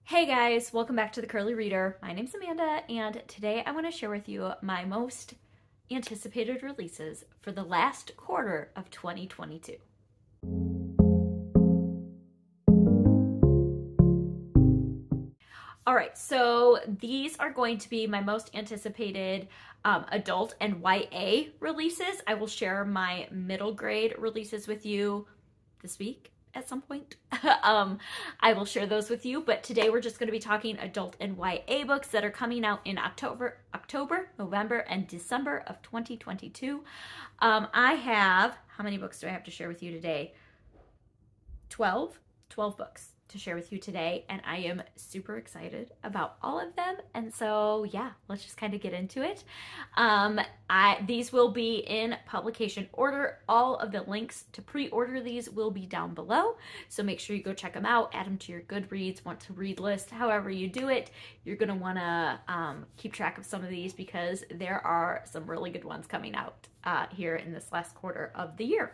Hey guys, welcome back to the Curly Reader. My name's Amanda, and today I want to share with you my most anticipated releases for the last quarter of 2022. All right, so these are going to be my most anticipated adult and YA releases. I will share my middle grade releases with you this week at some point. I will share those with you, but today we're just going to be talking adult and YA books that are coming out in October, November, and December of 2022. I have, how many books do I have to share with you today? 12 books to share with you today, and I am super excited about all of them. And so yeah, let's just kind of get into it. These will be in publication order. All of the links to pre-order these will be down below, so make sure you go check them out, add them to your Goodreads, want to read list. However you do it, you're going to want to keep track of some of these because there are some really good ones coming out here in this last quarter of the year.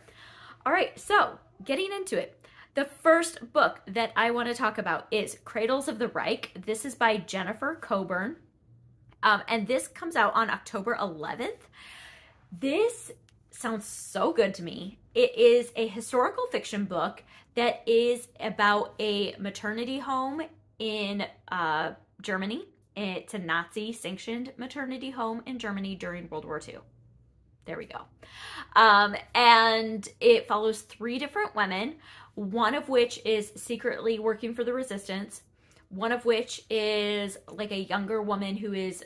All right, so getting into it. The first book that I want to talk about is Cradles of the Reich. This is by Jennifer Coburn, and this comes out on October 11th. This sounds so good to me. It is a historical fiction book that is about a maternity home in Germany. It's a Nazi-sanctioned maternity home in Germany during World War II. There we go. And it follows 3 different women, one of which is secretly working for the resistance, one of which is like a younger woman who is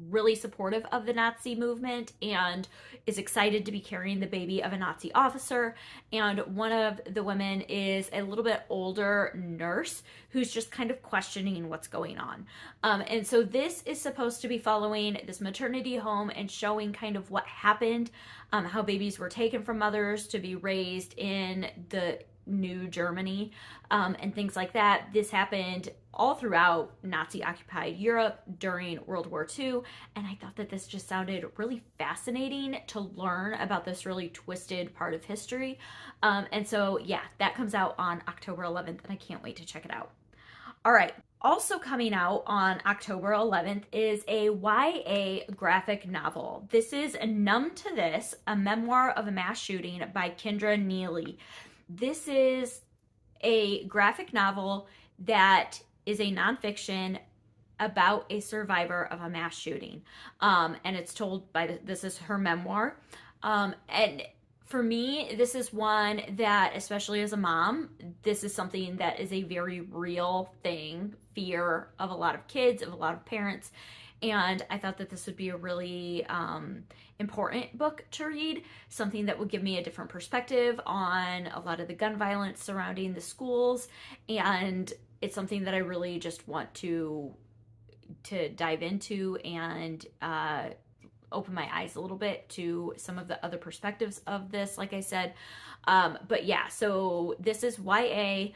really supportive of the Nazi movement and is excited to be carrying the baby of a Nazi officer, and one of the women is a little bit older nurse who's just kind of questioning what's going on. And so this is supposed to be following this maternity home and showing kind of what happened, how babies were taken from mothers to be raised in the new Germany, and things like that. This happened all throughout Nazi-occupied Europe during World War II, and I thought that this just sounded really fascinating to learn about this really twisted part of history. And so yeah, that comes out on October 11th, and I can't wait to check it out. All right, also coming out on October 11th is a YA graphic novel. This is Numb to This, a memoir of a mass shooting by Kendra Neely. This is a graphic novel that is a nonfiction about a survivor of a mass shooting. And it's told by, this is her memoir. And for me, this is one that, especially as a mom, this is something that is a very real thing, fear of a lot of kids, of a lot of parents. And I thought that this would be a really important book to read, something that would give me a different perspective on a lot of the gun violence surrounding the schools. And it's something that I really just want to dive into and open my eyes a little bit to some of the other perspectives of this, like I said. But yeah, so this is YA,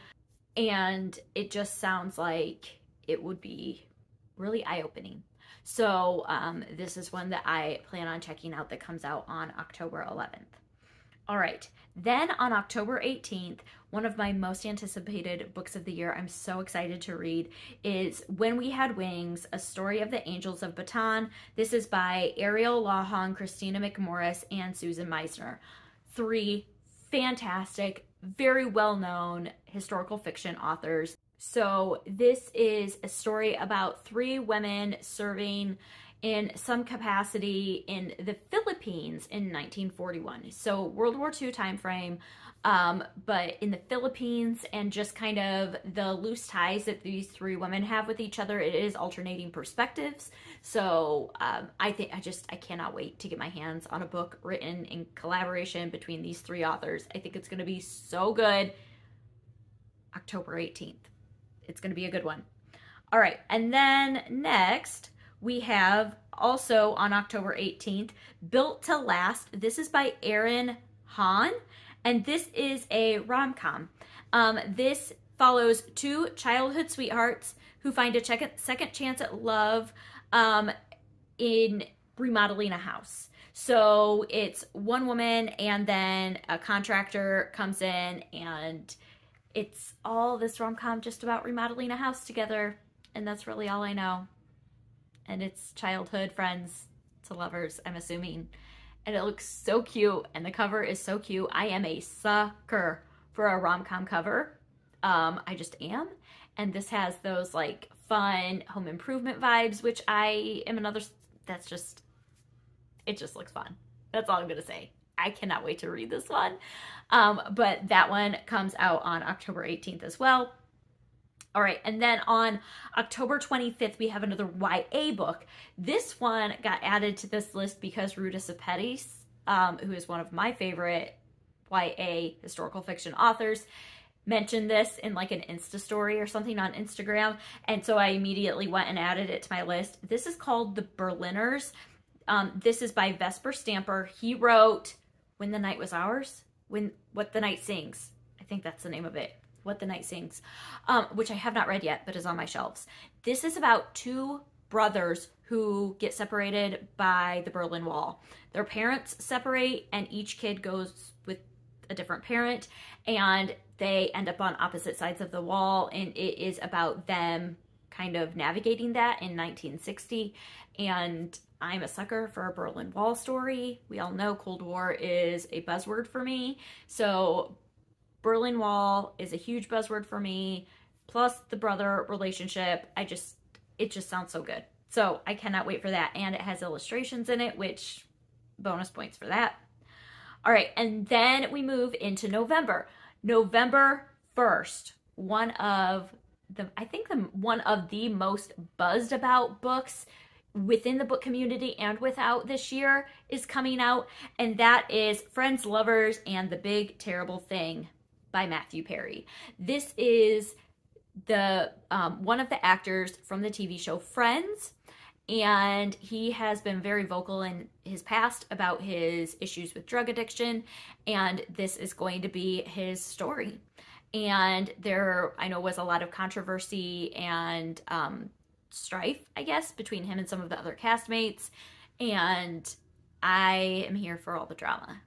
and it just sounds like it would be really eye-opening. So this is one that I plan on checking out that comes out on October 11th. All right, then on October 18th, one of my most anticipated books of the year, I'm so excited to read, is When We Had Wings, A Story of the Angels of Baton. This is by Ariel Lawhon, Christina McMorris, and Susan Meisner. 3 fantastic, very well-known historical fiction authors. So this is a story about 3 women serving in some capacity in the Philippines in 1941. So World War II time frame, but in the Philippines, and just kind of the loose ties that these 3 women have with each other. It is alternating perspectives. So I cannot wait to get my hands on a book written in collaboration between these 3 authors. I think it's going to be so good. October 18th. It's going to be a good one. All right, and then next we have, also on October 18th, Built to Last. This is by Erin Hahn, and this is a rom-com. This follows 2 childhood sweethearts who find a second chance at love in remodeling a house. So it's one woman, and then a contractor comes in, and it's all this rom-com just about remodeling a house together. and that's really all I know. And it's childhood friends to lovers, I'm assuming. And it looks so cute, and the cover is so cute. I am a sucker for a rom-com cover. I just am. And this has those like fun home improvement vibes, which I am another, that's just, it just looks fun. That's all I'm gonna say. I cannot wait to read this one. But that one comes out on October 18th as well. All right, and then on October 25th, we have another YA book. This one got added to this list because Ruta Sepetys, who is one of my favorite YA historical fiction authors, mentioned this in like an Insta story or something on Instagram. And so I immediately went and added it to my list. This is called The Berliners. This is by Vesper Stamper. He wrote When the Night Was Ours, What the Night Sings. I think that's the name of it. What the Night Sings, which I have not read yet, but is on my shelves. This is about two brothers who get separated by the Berlin Wall. Their parents separate, and each kid goes with a different parent, and they end up on opposite sides of the wall, and it is about them kind of navigating that in 1960. And I'm a sucker for a Berlin Wall story. We all know Cold War is a buzzword for me, so Berlin Wall is a huge buzzword for me, plus the brother relationship. It just sounds so good. So I cannot wait for that. And it has illustrations in it, which bonus points for that. All right, and then we move into November. November 1st, one of the most buzzed about books within the book community and without this year is coming out, and that is Friends, Lovers, and the Big Terrible Thing by Matthew Perry. This is the one of the actors from the TV show Friends, and he has been very vocal in his past about his issues with drug addiction, and this is going to be his story. And there, I know, was a lot of controversy and strife, I guess, between him and some of the other castmates, and I am here for all the drama.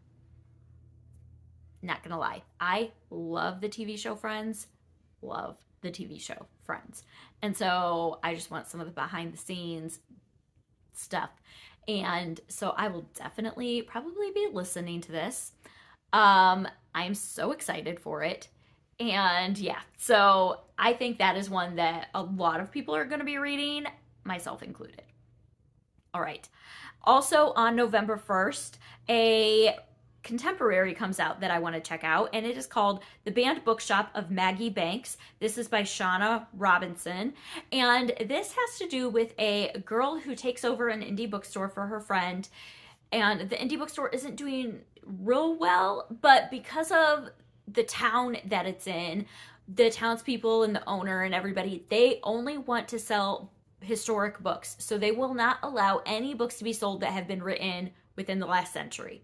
Not gonna lie, I love the TV show Friends, love the TV show Friends. And so I just want some of the behind the scenes stuff. And so I will definitely probably be listening to this. I'm so excited for it. And yeah, so I think that is one that a lot of people are going to be reading, myself included. All right. Also on November 1st, a contemporary comes out that I want to check out, and it is called The Band Bookshop of Maggie Banks. This is by Shauna Robinson, and this has to do with a girl who takes over an indie bookstore for her friend, and the indie bookstore isn't doing real well, but because of the town that it's in, the townspeople and the owner and everybody, they only want to sell historic books, so they will not allow any books to be sold that have been written within the last century.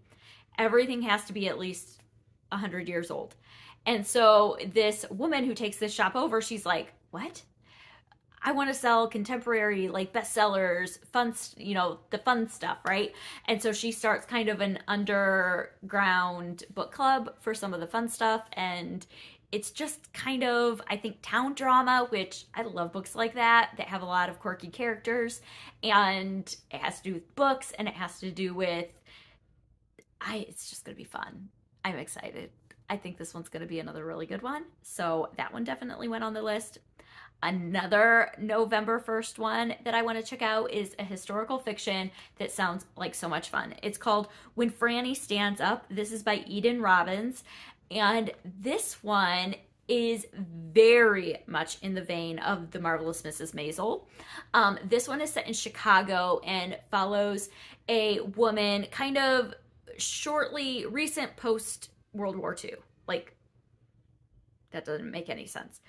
Everything has to be at least 100 years old. And so this woman who takes this shop over, she's like, what? I want to sell contemporary, like, bestsellers, fun, you know, the fun stuff, right? And so she starts kind of an underground book club for some of the fun stuff. And it's just kind of, I think, town drama, which I love books like that have a lot of quirky characters. And it has to do with books, and it has to do with, it's just going to be fun. I'm excited. I think this one's going to be another really good one. So that one definitely went on the list. Another November 1st one that I want to check out is a historical fiction that sounds like so much fun. It's called When Franny Stands Up. This is by Eden Robbins. And this one is very much in the vein of The Marvelous Mrs. Maisel. This one is set in Chicago and follows a woman kind of recent post World War II. Like, that doesn't make any sense.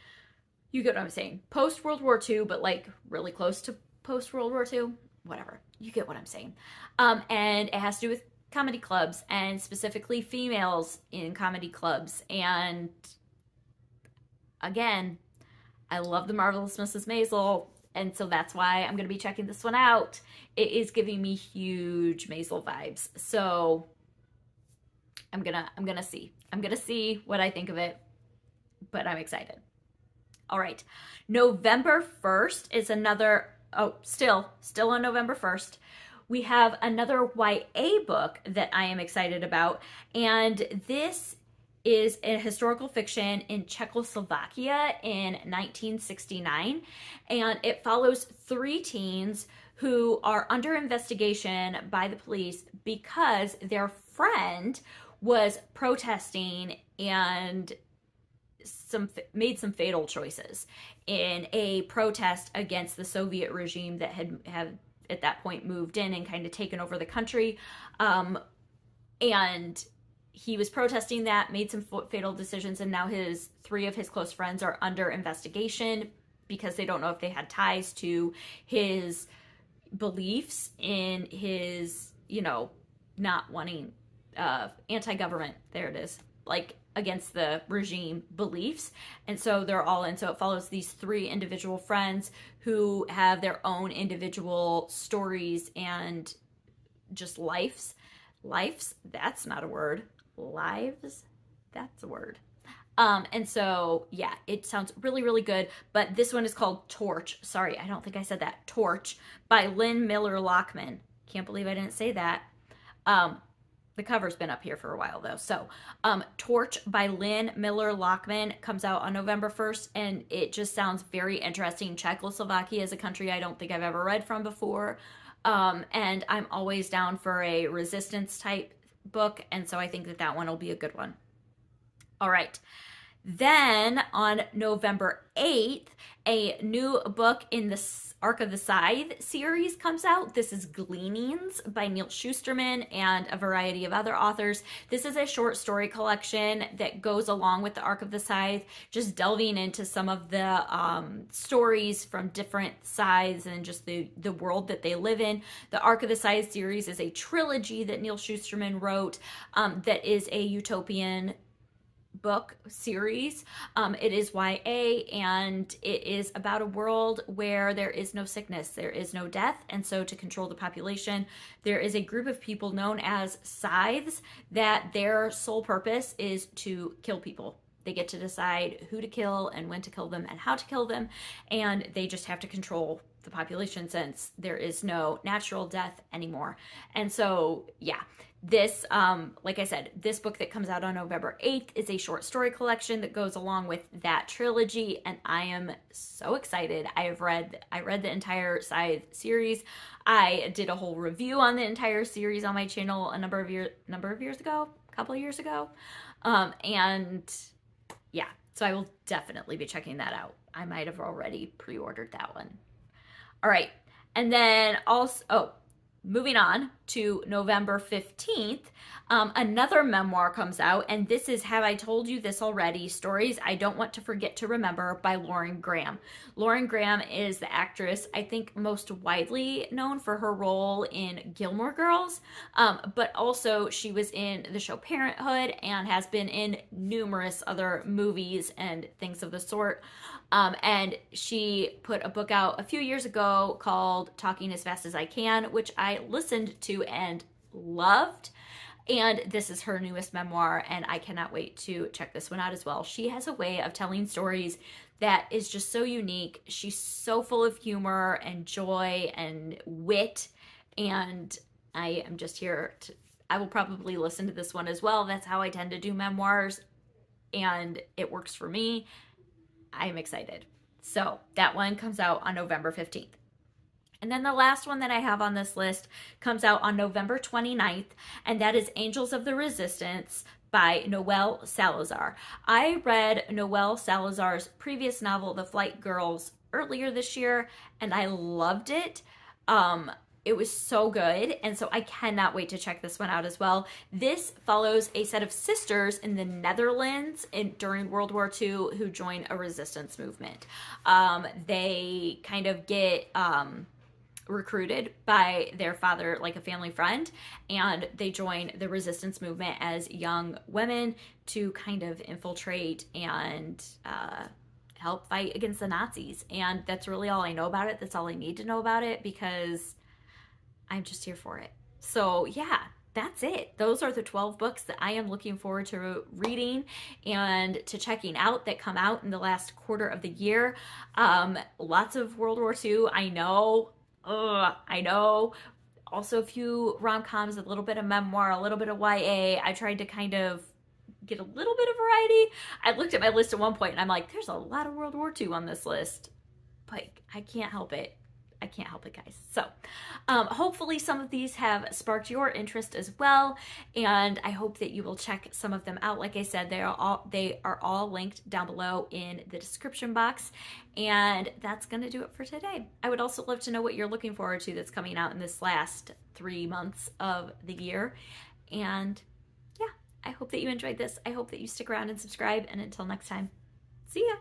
You get what I'm saying. Post World War II, but like really close to post World War II. Whatever. You get what I'm saying. And it has to do with comedy clubs, and specifically females in comedy clubs. And again, I love The Marvelous Mrs. Maisel, and so that's why I'm going to be checking this one out. It is giving me huge Maisel vibes. So I'm gonna see what I think of it, but I'm excited. All right. November 1st is another, still on November 1st. We have another YA book that I am excited about, and this is a historical fiction in Czechoslovakia in 1969, and it follows 3 teens who are under investigation by the police because their friend was protesting and made some fatal choices in a protest against the Soviet regime that had at that point moved in and kind of taken over the country. And he was protesting that, made some fatal decisions, and now 3 of his close friends are under investigation because they don't know if they had ties to his beliefs in his, not wanting anti-government, there it is, like against the regime beliefs. And so they're all in. So it follows these 3 individual friends who have their own individual stories and just lives, that's not a word. Lives, that's a word. And so, yeah, it sounds really, really good. But this one is called Torch. Sorry, I don't think I said that. Torch by Lynn Miller Lockman. Can't believe I didn't say that. The cover's been up here for a while, though. So, Torch by Lynn Miller Lockman comes out on November 1st, and it just sounds very interesting. Czechoslovakia is a country I don't think I've ever read from before, and I'm always down for a resistance type book, and so I think that one will be a good one. All right. Then on November 8th, a new book in the Arc of the Scythe series comes out. This is Gleanings by Neal Shusterman and a variety of other authors. This is a short story collection that goes along with the Arc of the Scythe, just delving into some of the stories from different scythes and just the world that they live in. The Arc of the Scythe series is a trilogy that Neal Shusterman wrote that is a utopian book series. It is YA, and it is about a world where there is no sickness, there is no death, and so to control the population, there is a group of people known as scythes that their sole purpose is to kill people. They get to decide who to kill and when to kill them and how to kill them, and they just have to control the population since there is no natural death anymore. And so, yeah, this, like I said, this book that comes out on November 8th is a short story collection that goes along with that trilogy, and I am so excited. I read the entire Scythe series. I did a whole review on the entire series on my channel a couple of years ago. And yeah, so I will definitely be checking that out. I might have already pre-ordered that one. All right, and then also, moving on to November 15th, another memoir comes out, and this is Have I Told You This Already? Stories I Don't Want to Forget to Remember by Lauren Graham. Lauren Graham is the actress I think most widely known for her role in Gilmore Girls, but also she was in the show Parenthood and has been in numerous other movies and things of the sort. And she put a book out a few years ago called Talking as Fast as I Can, which I listened to and loved. And this is her newest memoir, and I cannot wait to check this one out as well. She has a way of telling stories that is just so unique. She's so full of humor and joy and wit, and I am just here to, I will probably listen to this one as well. That's how I tend to do memoirs, and it works for me. I'm excited. So that one comes out on November 15th. And then the last one that I have on this list comes out on November 29th, and that is Angels of the Resistance by Noelle Salazar. I read Noelle Salazar's previous novel, The Flight Girls, earlier this year, and I loved it. It was so good, and so I cannot wait to check this one out as well. This follows a set of sisters in the Netherlands during World War II who join a resistance movement. They kind of get recruited by their father, like a family friend, and they join the resistance movement as young women to kind of infiltrate and help fight against the Nazis. And that's really all I know about it. That's all I need to know about it because I'm just here for it. So yeah, that's it. Those are the 12 books that I am looking forward to reading and to checking out that come out in the last quarter of the year. Lots of World War II, I know. I know. Also a few rom-coms, a little bit of memoir, a little bit of YA. I tried to kind of get a little bit of variety. I looked at my list at one point and I'm like, there's a lot of World War II on this list, but I can't help it. I can't help it, guys. So hopefully some of these have sparked your interest as well, and I hope that you will check some of them out. Like I said, they are all linked down below in the description box, and that's gonna do it for today. I would also love to know what you're looking forward to that's coming out in this last 3 months of the year. And yeah, I hope that you enjoyed this. I hope that you stick around and subscribe, and until next time, see ya.